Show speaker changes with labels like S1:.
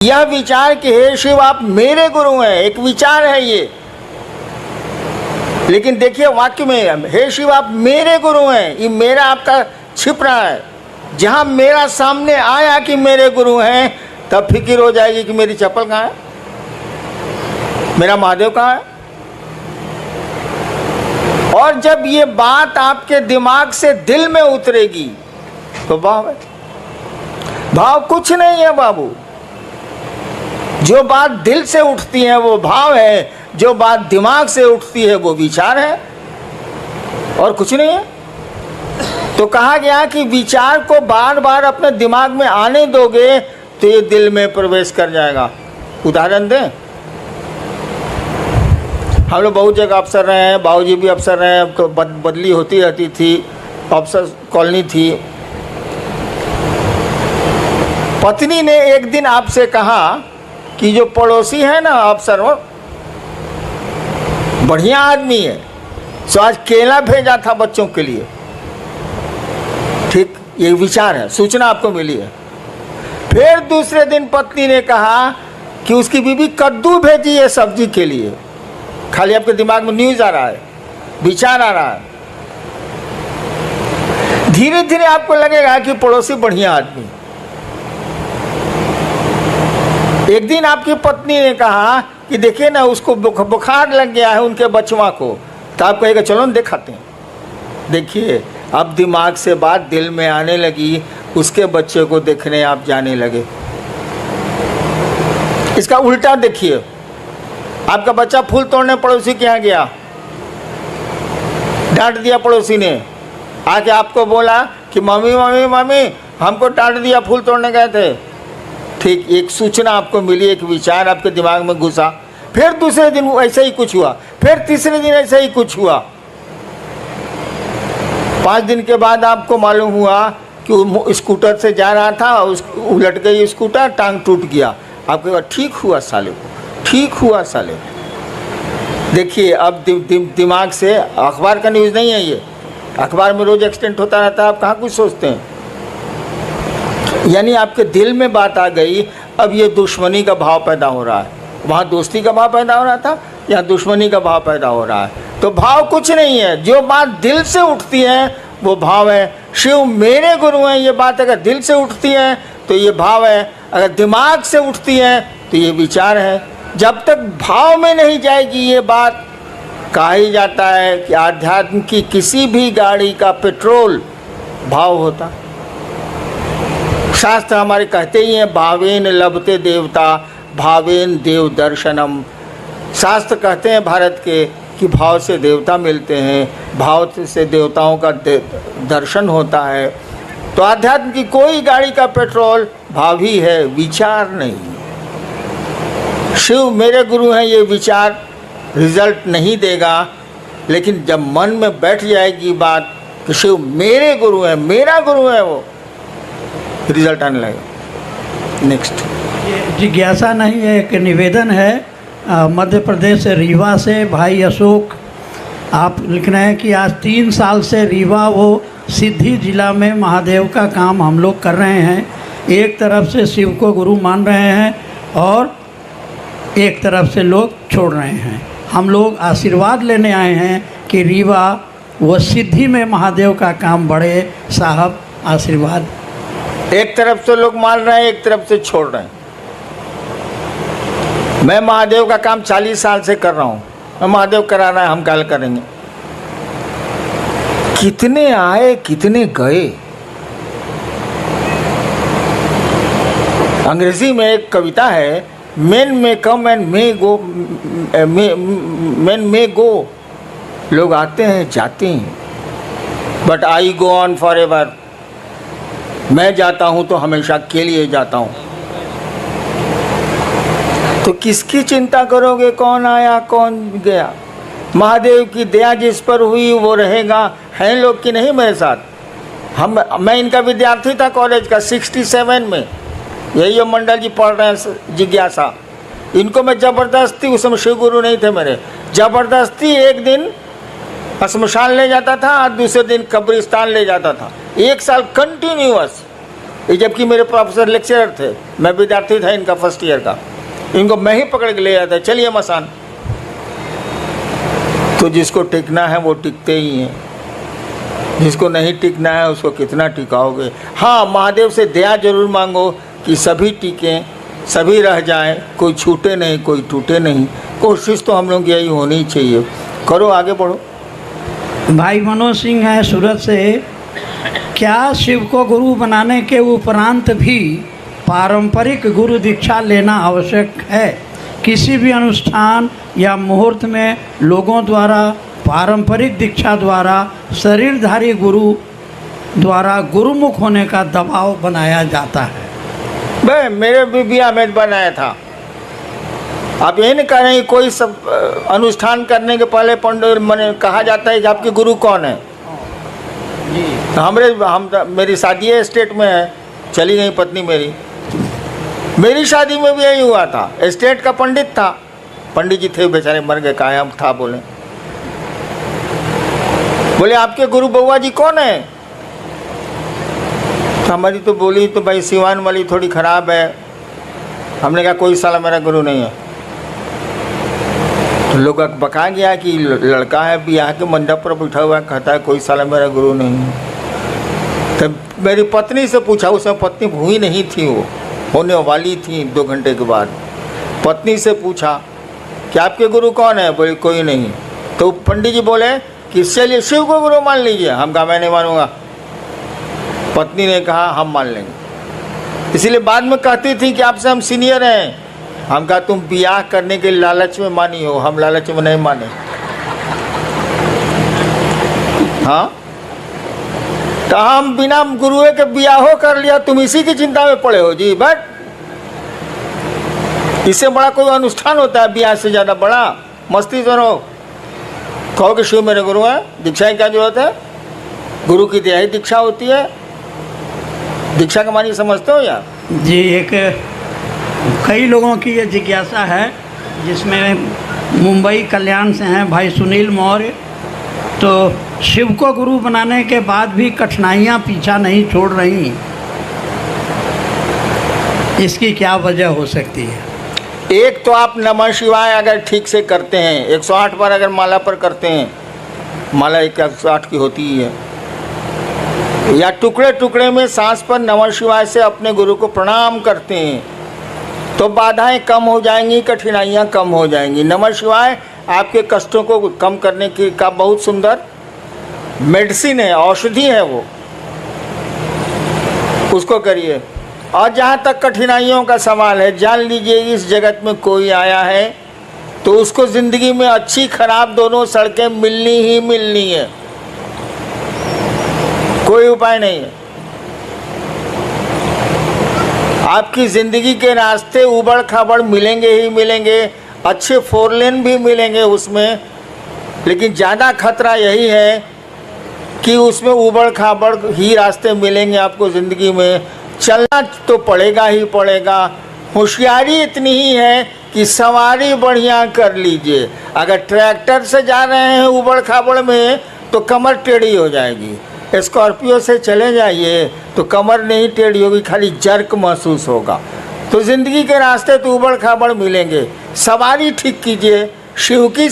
S1: यह विचार कि हे शिव आप मेरे गुरु हैं, एक विचार है ये। लेकिन देखिए वाक्य में हे शिव आप मेरे गुरु हैं, ये मेरा आपका छिप रहा है। जहां मेरा सामने आया कि मेरे गुरु हैं, तब फिक्र हो जाएगी कि मेरी चप्पल कहाँ है, मेरा महादेव कहाँ है। और जब ये बात आपके दिमाग से दिल में उतरेगी तो भाव है। भाव कुछ नहीं है बाबू, जो बात दिल से उठती है वो भाव है, जो बात दिमाग से उठती है वो विचार है, और कुछ नहीं है। तो कहा गया कि विचार को बार बार अपने दिमाग में आने दोगे तो ये दिल में प्रवेश कर जाएगा। उदाहरण दें, हम लोग बहुत जगह अफसर रहे हैं, बाबूजी भी अफसर रहे हैं, तो बदली होती रहती थी, अफसर कॉलोनी थी। पत्नी ने एक दिन आपसे कहा कि जो पड़ोसी है ना अफसर, वो बढ़िया आदमी है, तो आज केला भेजा था बच्चों के लिए। ठीक, ये विचार है, सूचना आपको मिली है। फिर दूसरे दिन पत्नी ने कहा कि उसकी बीवी कद्दू भेजी है सब्जी के लिए। खाली आपके दिमाग में न्यूज आ रहा है, विचार आ रहा है। धीरे धीरे आपको लगेगा कि पड़ोसी बढ़िया आदमी। एक दिन आपकी पत्नी ने कहा कि देखिए ना उसको बुखार लग गया है उनके बचवा को, तो आप कहेगा चलो ना दिखाते हैं। देखिए अब दिमाग से बात दिल में आने लगी, उसके बच्चे को देखने आप जाने लगे। इसका उल्टा देखिए, आपका बच्चा फूल तोड़ने पड़ोसी के यहाँ गया, डांट दिया पड़ोसी ने, आके आपको बोला कि मम्मी मम्मी मम्मी हमको डांट दिया, फूल तोड़ने गए थे। ठीक, एक सूचना आपको मिली, एक विचार आपके दिमाग में घुसा। फिर दूसरे दिन ऐसा ही कुछ हुआ, फिर तीसरे दिन ऐसा ही कुछ हुआ। 5 दिन के बाद आपको मालूम हुआ कि वो स्कूटर से जा रहा था, उलट गई स्कूटर, टांग टूट गया। आपके बाद ठीक हुआ साले को, ठीक हुआ साले। देखिए अब दिमाग से, अखबार का न्यूज़ नहीं है ये, अखबार में रोज एक्सीडेंट होता रहता है, आप कहाँ कुछ सोचते हैं। यानी आपके दिल में बात आ गई, अब ये दुश्मनी का भाव पैदा हो रहा है। वहाँ दोस्ती का भाव पैदा हो रहा था, यहाँ दुश्मनी का भाव पैदा हो रहा है। तो भाव कुछ नहीं है, जो बात दिल से उठती है वो भाव है। शिव मेरे गुरु हैं, ये बात अगर दिल से उठती है तो ये भाव है, अगर दिमाग से उठती है तो ये विचार है। जब तक भाव में नहीं जाएगी ये बात, कहा ही जाता है कि आध्यात्म की किसी भी गाड़ी का पेट्रोल भाव होता। शास्त्र हमारे कहते ही हैं भावेन लभते देवता भावेन देव दर्शनम। शास्त्र कहते हैं भारत के कि भाव से देवता मिलते हैं, भाव से देवताओं का दर्शन होता है। तो आध्यात्म की कोई गाड़ी का पेट्रोल भाव ही है, विचार नहीं। शिव मेरे गुरु हैं, ये विचार रिजल्ट नहीं देगा, लेकिन जब मन में बैठ जाएगी बात कि शिव मेरे गुरु हैं, मेरा गुरु है, वो रिजल्ट आने लगेगा। नेक्स्ट
S2: जिज्ञासा नहीं है, एक निवेदन है। मध्य प्रदेश से रीवा से भाई अशोक आप लिख रहे हैं कि आज 3 साल से रीवा वो सिद्धि जिला में महादेव का काम हम लोग कर रहे हैं। एक तरफ से शिव को गुरु मान रहे हैं और एक तरफ से लोग छोड़ रहे हैं। हम लोग आशीर्वाद लेने आए हैं कि रीवा व सिद्धि में महादेव का काम बढ़े। साहब आशीर्वाद।
S1: एक तरफ से लोग मान रहे हैं, एक तरफ से छोड़ रहे हैं। मैं महादेव का काम 40 साल से कर रहा हूँ, मैं महादेव करा रहा है, हम कल करेंगे। कितने आए कितने गए। अंग्रेजी में एक कविता है, men may come and may go, men may go. लोग आते हैं जाते हैं, but I go on forever. मैं जाता हूं तो हमेशा के लिए जाता हूं। तो किसकी चिंता करोगे, कौन आया कौन गया। महादेव की दया जिस पर हुई वो रहेगा। हैं लोग कि नहीं मेरे साथ। मैं इनका विद्यार्थी था कॉलेज का 67 में। यही जो मंडल जी पढ़ रहे हैं जिज्ञासा, इनको मैं ज़बरदस्ती, उस समय शिव गुरु नहीं थे मेरे, ज़बरदस्ती एक दिन श्मशान ले जाता था और दूसरे दिन कब्रिस्तान ले जाता था। 1 साल कंटिन्यूअस ये जबकि मेरे प्रोफेसर लेक्चरर थे, मैं विद्यार्थी था इनका फर्स्ट ईयर का, इनको मैं ही पकड़ के ले जाता, चलिए मसान। तो जिसको टिकना है वो टिकते ही हैं, जिसको नहीं टिकना है उसको कितना टिकाओगे। हाँ, महादेव से दया जरूर मांगो कि सभी टिकें, सभी रह जाएं, कोई छूटे नहीं, कोई टूटे नहीं। कोशिश तो हम लोग यही होनी चाहिए। करो, आगे बढ़ो।
S2: भाई मनोज सिंह है सूरत से। क्या शिव को गुरु बनाने के उपरांत भी पारंपरिक गुरु दीक्षा लेना आवश्यक है? किसी भी अनुष्ठान या मुहूर्त में लोगों द्वारा पारंपरिक दीक्षा द्वारा शरीरधारी गुरु द्वारा गुरुमुख होने का दबाव बनाया जाता है।
S1: भाई मेरे भी बिया में बनाया था। आप ये नहीं कह रहे हैं कोई सब अनुष्ठान करने के पहले पंडित मैंने कहा जाता है कि आपके गुरु कौन है जी। मेरी शादी एस्टेट में है, चली गई पत्नी मेरी शादी में भी यही हुआ था। एस्टेट का पंडित था, पंडित जी थे बेचारे, मर गए, काहे हम था बोले आपके गुरु बउआ जी कौन है? तो हमारी तो बोली तो भाई सिवान वाली थोड़ी ख़राब है। हमने कहा कोई साला मेरा गुरु नहीं है। तो लोग बका गया कि लड़का है ब्याह के मंडप पर बैठा हुआ, कहता है कोई साला मेरा गुरु नहीं है। तब मेरी पत्नी से पूछा, उसमें पत्नी हुई नहीं थी, वो होने वाली थी 2 घंटे के बाद। पत्नी से पूछा कि आपके गुरु कौन है? बोले कोई नहीं। तो पंडित जी बोले कि चलिए शिव को गुरु मान लीजिए। हम कहा मैं नहीं मानूंगा। पत्नी ने कहा हम मान लेंगे। इसीलिए बाद में कहती थी कि आपसे हम सीनियर हैं। हम कहा तुम ब्याह करने के लालच में मानी हो, हम लालच में नहीं माने। हाँ, तो हम बिना गुरुए के ब्याहो कर लिया, तुम इसी की चिंता में पड़े हो जी। बट इससे बड़ा कोई अनुष्ठान होता है ब्याह से ज़्यादा बड़ा? मस्ती करो, कहो कि शिव मेरे गुरु हैं, दीक्षा की क्या जरूरत है? गुरु की दया ही दीक्षा होती है। दीक्षा का मानी समझते हो यार
S2: जी? एक कई लोगों की ये जिज्ञासा है, जिसमें मुंबई कल्याण से हैं भाई सुनील मौर्य। तो शिव को गुरु बनाने के बाद भी कठिनाइयाँ पीछा नहीं छोड़ रही, इसकी क्या वजह हो सकती है?
S1: एक तो आप नमः शिवाय अगर ठीक से करते हैं, 108 बार अगर माला पर करते हैं, माला 108 की होती ही है, या टुकड़े टुकड़े में सांस पर नमः शिवाय से अपने गुरु को प्रणाम करते हैं, तो बाधाएं कम हो जाएंगी, कठिनाइयां कम हो जाएंगी। नमः शिवाय आपके कष्टों को कम करने की का बहुत सुंदर मेडिसिन है, औषधि है वो, उसको करिए। और जहाँ तक कठिनाइयों का सवाल है, जान लीजिए इस जगत में कोई आया है तो उसको ज़िंदगी में अच्छी खराब दोनों सड़कें मिलनी ही मिलनी है, कोई उपाय नहीं है। आपकी ज़िंदगी के रास्ते उबड़ खाबड़ मिलेंगे ही मिलेंगे, अच्छे 4 लेन भी मिलेंगे उसमें, लेकिन ज़्यादा खतरा यही है कि उसमें उबड़ खाबड़ ही रास्ते मिलेंगे आपको ज़िंदगी में। चलना तो पड़ेगा ही पड़ेगा। होशियारी इतनी ही है कि सवारी बढ़िया कर लीजिए। अगर ट्रैक्टर से जा रहे हैं उबड़ खाबड़ में तो कमर टेढ़ी हो जाएगी, स्कॉर्पियो से चले जाइए तो कमर नहीं टेढ़ी होगी, खाली जर्क महसूस होगा। तो ज़िंदगी के रास्ते तो उबड़ खाबड़ मिलेंगे, सवारी ठीक कीजिए, शिव की